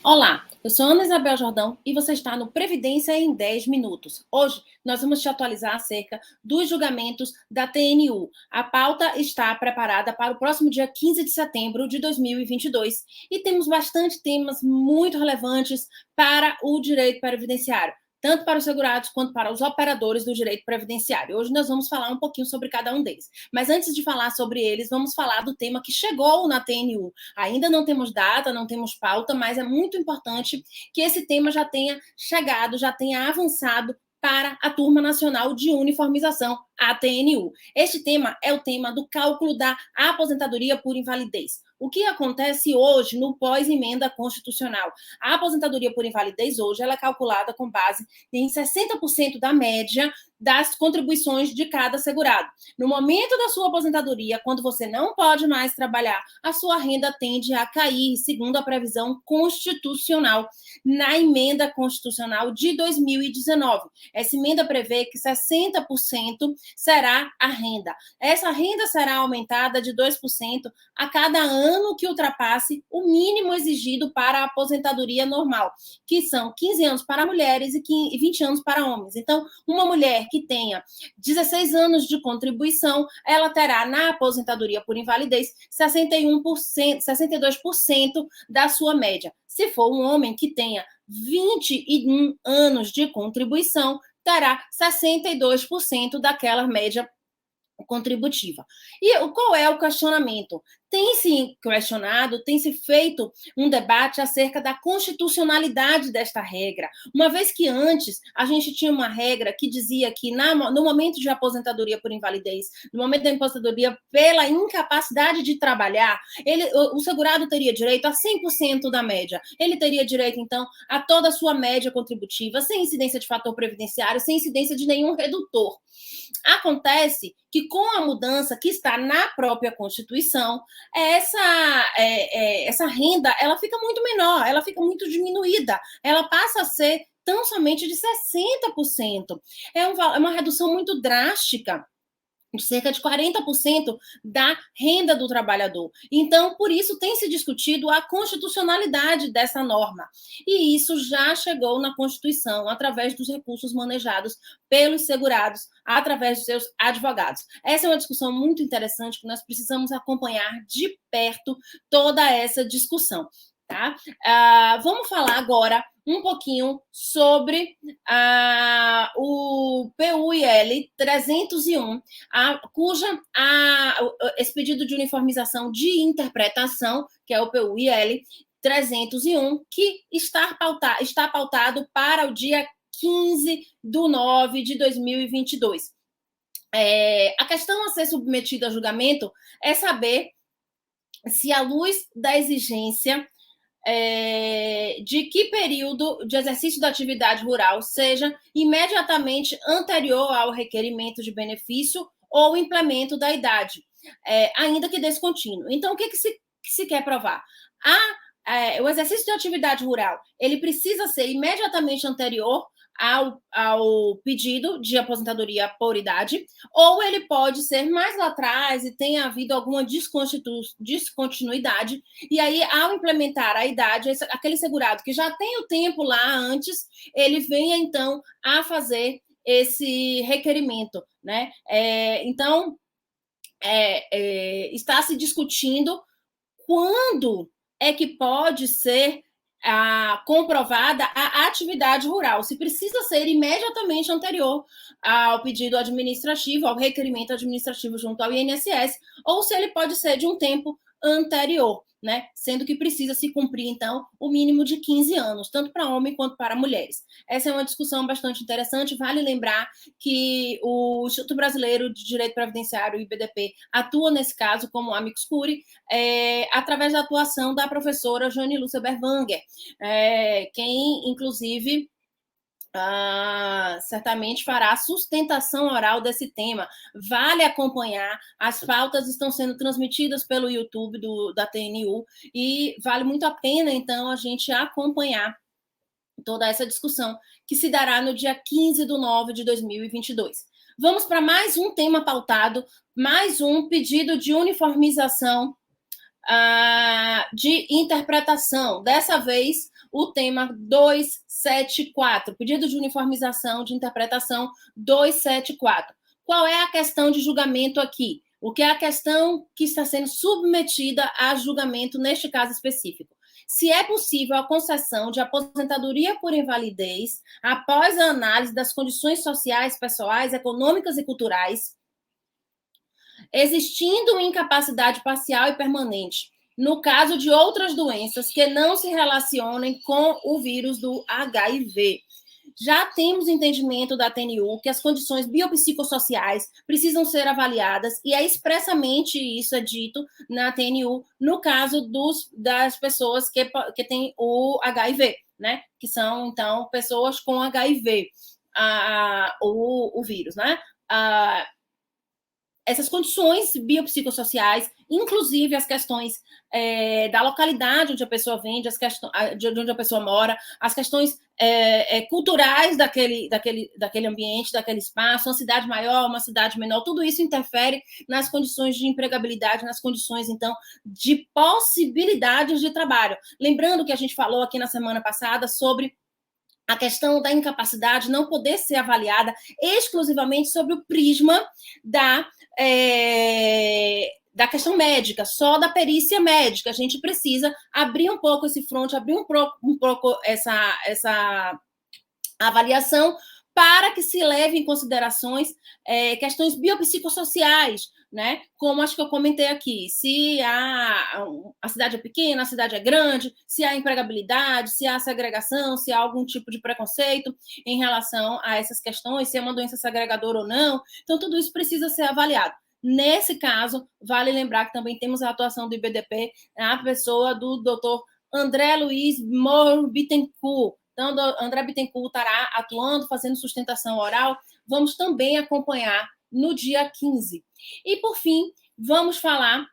Olá, eu sou Ana Isabel Jordão e você está no Previdência em 10 minutos. Hoje nós vamos te atualizar acerca dos julgamentos da TNU. A pauta está preparada para o próximo dia 15 de setembro de 2022 e temos bastante temas muito relevantes para o direito previdenciário, tanto para os segurados quanto para os operadores do direito previdenciário. Hoje nós vamos falar um pouquinho sobre cada um deles. Mas antes de falar sobre eles, vamos falar do tema que chegou na TNU. Ainda não temos data, não temos pauta, mas é muito importante que esse tema já tenha chegado, já tenha avançado para a Turma Nacional de Uniformização, a TNU. Este tema é o tema do cálculo da aposentadoria por invalidez. O que acontece hoje no pós-emenda constitucional? A aposentadoria por invalidez hoje ela é calculada com base em 60% da média das contribuições de cada segurado. No momento da sua aposentadoria, quando você não pode mais trabalhar, a sua renda tende a cair, segundo a previsão constitucional na emenda constitucional de 2019. Essa emenda prevê que 60% será a renda. Essa renda será aumentada de 2% a cada ano que ultrapasse o mínimo exigido para a aposentadoria normal, que são 15 anos para mulheres e 20 anos para homens. Então, uma mulher que tenha 16 anos de contribuição, ela terá na aposentadoria por invalidez 61%, 62% da sua média. Se for um homem que tenha 21 anos de contribuição, terá 62% daquela média contributiva. E qual é o questionamento? Tem se questionado, tem se feito um debate acerca da constitucionalidade desta regra, uma vez que antes a gente tinha uma regra que dizia que no momento de aposentadoria por invalidez, no momento da aposentadoria pela incapacidade de trabalhar, o segurado teria direito a 100% da média, ele teria direito, então, a toda a sua média contributiva, sem incidência de fator previdenciário, sem incidência de nenhum redutor. Acontece que com a mudança que está na própria Constituição, essa renda ela fica muito menor, ela fica muito diminuída, ela passa a ser tão somente de 60%. É uma redução muito drástica, de cerca de 40% da renda do trabalhador. Então, por isso tem se discutido a constitucionalidade dessa norma. E isso já chegou na Constituição, através dos recursos manejados pelos segurados, através de seus advogados. Essa é uma discussão muito interessante, que nós precisamos acompanhar de perto toda essa discussão. Tá? Vamos falar agora um pouquinho sobre o PUIL 301, esse pedido de uniformização de interpretação, que é o PUIL 301, que está pautado para o dia 15/9 de 2022. A questão a ser submetida a julgamento é saber se, à luz da exigência de que período de exercício da atividade rural seja imediatamente anterior ao requerimento de benefício ou implemento da idade, ainda que descontínuo. Então, o que se quer provar? O exercício de atividade rural ele precisa ser imediatamente anterior ao pedido de aposentadoria por idade, ou ele pode ser mais lá atrás e tenha havido alguma descontinuidade, e aí, ao implementar a idade, aquele segurado que já tem o tempo lá antes, ele venha, então, a fazer esse requerimento, né? Então, está se discutindo quando é que pode ser comprovada a atividade rural, se precisa ser imediatamente anterior ao pedido administrativo, ao requerimento administrativo junto ao INSS, ou se ele pode ser de um tempo anterior, né? Sendo que precisa se cumprir, então, o mínimo de 15 anos, tanto para homem quanto para mulheres. Essa é uma discussão bastante interessante. Vale lembrar que o Instituto Brasileiro de Direito Previdenciário, o IBDP, atua nesse caso como amicus curiae, através da atuação da professora Jane Lúcia Berwanger, quem, inclusive, certamente fará a sustentação oral desse tema. Vale acompanhar, as pautas estão sendo transmitidas pelo YouTube da TNU e vale muito a pena, então, a gente acompanhar toda essa discussão que se dará no dia 15/9 de 2022. Vamos para mais um tema pautado, mais um pedido de uniformização de interpretação. Dessa vez, o tema 274, pedido de uniformização de interpretação 274. Qual é a questão de julgamento aqui? O que é a questão que está sendo submetida a julgamento neste caso específico? Se é possível a concessão de aposentadoria por invalidez após a análise das condições sociais, pessoais, econômicas e culturais, existindo incapacidade parcial e permanente, no caso de outras doenças que não se relacionem com o vírus do HIV. Já temos entendimento da TNU que as condições biopsicossociais precisam ser avaliadas, e é expressamente isso é dito na TNU, no caso das pessoas que têm o HIV, né? Que são, então, pessoas com HIV, o vírus, né? Essas condições biopsicossociais, inclusive as questões da localidade onde a pessoa vem, de onde a pessoa mora, as questões culturais daquele ambiente, daquele espaço, uma cidade maior, uma cidade menor, tudo isso interfere nas condições de empregabilidade, nas condições, então, de possibilidades de trabalho. Lembrando que a gente falou aqui na semana passada sobre a questão da incapacidade não poder ser avaliada exclusivamente sobre o prisma da questão médica, só da perícia médica. A gente precisa abrir um pouco esse fronte, abrir um pouco essa avaliação para que se leve em considerações questões biopsicossociais, né? Como acho que eu comentei aqui, se a cidade é pequena, a cidade é grande, se há empregabilidade, se há segregação, se há algum tipo de preconceito em relação a essas questões, se é uma doença segregadora ou não. Então, tudo isso precisa ser avaliado. Nesse caso, vale lembrar que também temos a atuação do IBDP, a pessoa do doutor André Luiz Moro Bittencourt. Então, André Bittencourt estará atuando, fazendo sustentação oral. Vamos também acompanhar no dia 15. E, por fim, vamos falar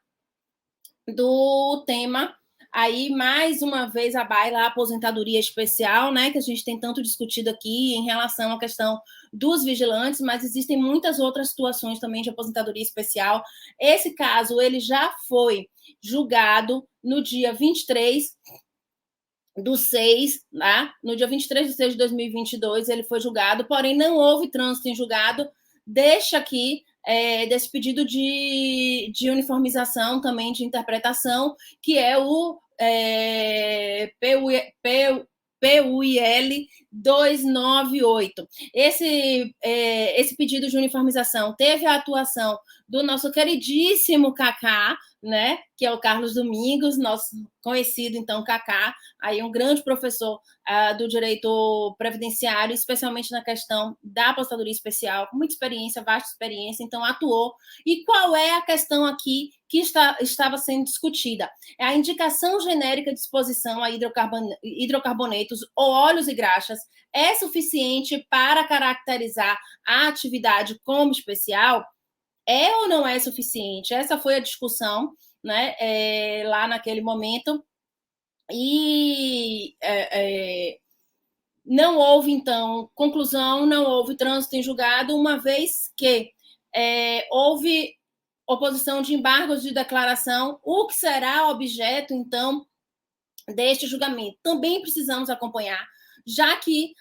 do tema, aí, mais uma vez, a baila, a aposentadoria especial, né, que a gente tem tanto discutido aqui em relação à questão dos vigilantes, mas existem muitas outras situações também de aposentadoria especial. Esse caso, ele já foi julgado no dia 23/6, né? No dia 23/6 de 2022, ele foi julgado, porém não houve trânsito em julgado. Deixa aqui desse pedido de uniformização também de interpretação, que é o PUIL 298. Esse pedido de uniformização teve a atuação do nosso queridíssimo Cacá, né, que é o Carlos Domingos, nosso conhecido, então, Cacá, aí um grande professor do direito previdenciário, especialmente na questão da aposentadoria especial, com muita experiência, vasta experiência, então atuou. E qual é a questão aqui que estava sendo discutida? É a indicação genérica de exposição a hidrocarbonetos ou óleos e graxas é suficiente para caracterizar a atividade como especial? É ou não é suficiente? Essa foi a discussão, né, lá naquele momento. E não houve, então, conclusão, não houve trânsito em julgado, uma vez que houve oposição de embargos de declaração, o que será objeto, então, deste julgamento. Também precisamos acompanhar, já que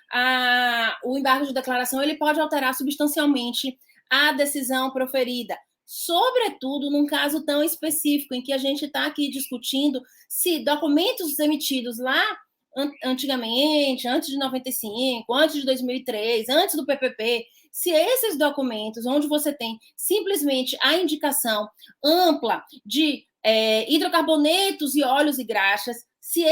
o embargo de declaração ele pode alterar substancialmente a decisão proferida, sobretudo num caso tão específico, em que a gente está aqui discutindo se documentos emitidos lá antigamente, antes de 95, antes de 2003, antes do PPP, se esses documentos, onde você tem simplesmente a indicação ampla de hidrocarbonetos e óleos e graxas, se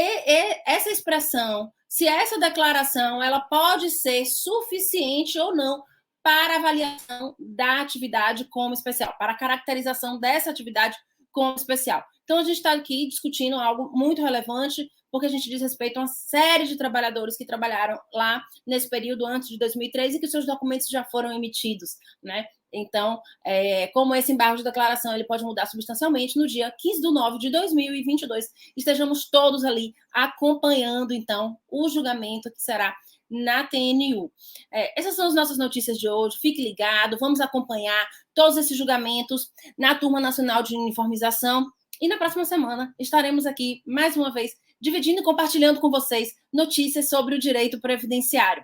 essa expressão, se essa declaração, ela pode ser suficiente ou não para avaliação da atividade como especial, para a caracterização dessa atividade como especial. Então, a gente está aqui discutindo algo muito relevante, porque a gente diz respeito a uma série de trabalhadores que trabalharam lá nesse período antes de 2003 e que seus documentos já foram emitidos, né? Então, como esse embargo de declaração ele pode mudar substancialmente, no dia 15/9 de 2022, estejamos todos ali acompanhando, então, o julgamento que será na TNU. Essas são as nossas notícias de hoje. Fique ligado, vamos acompanhar todos esses julgamentos na Turma Nacional de Uniformização. E na próxima semana estaremos aqui, mais uma vez, dividindo e compartilhando com vocês notícias sobre o direito previdenciário.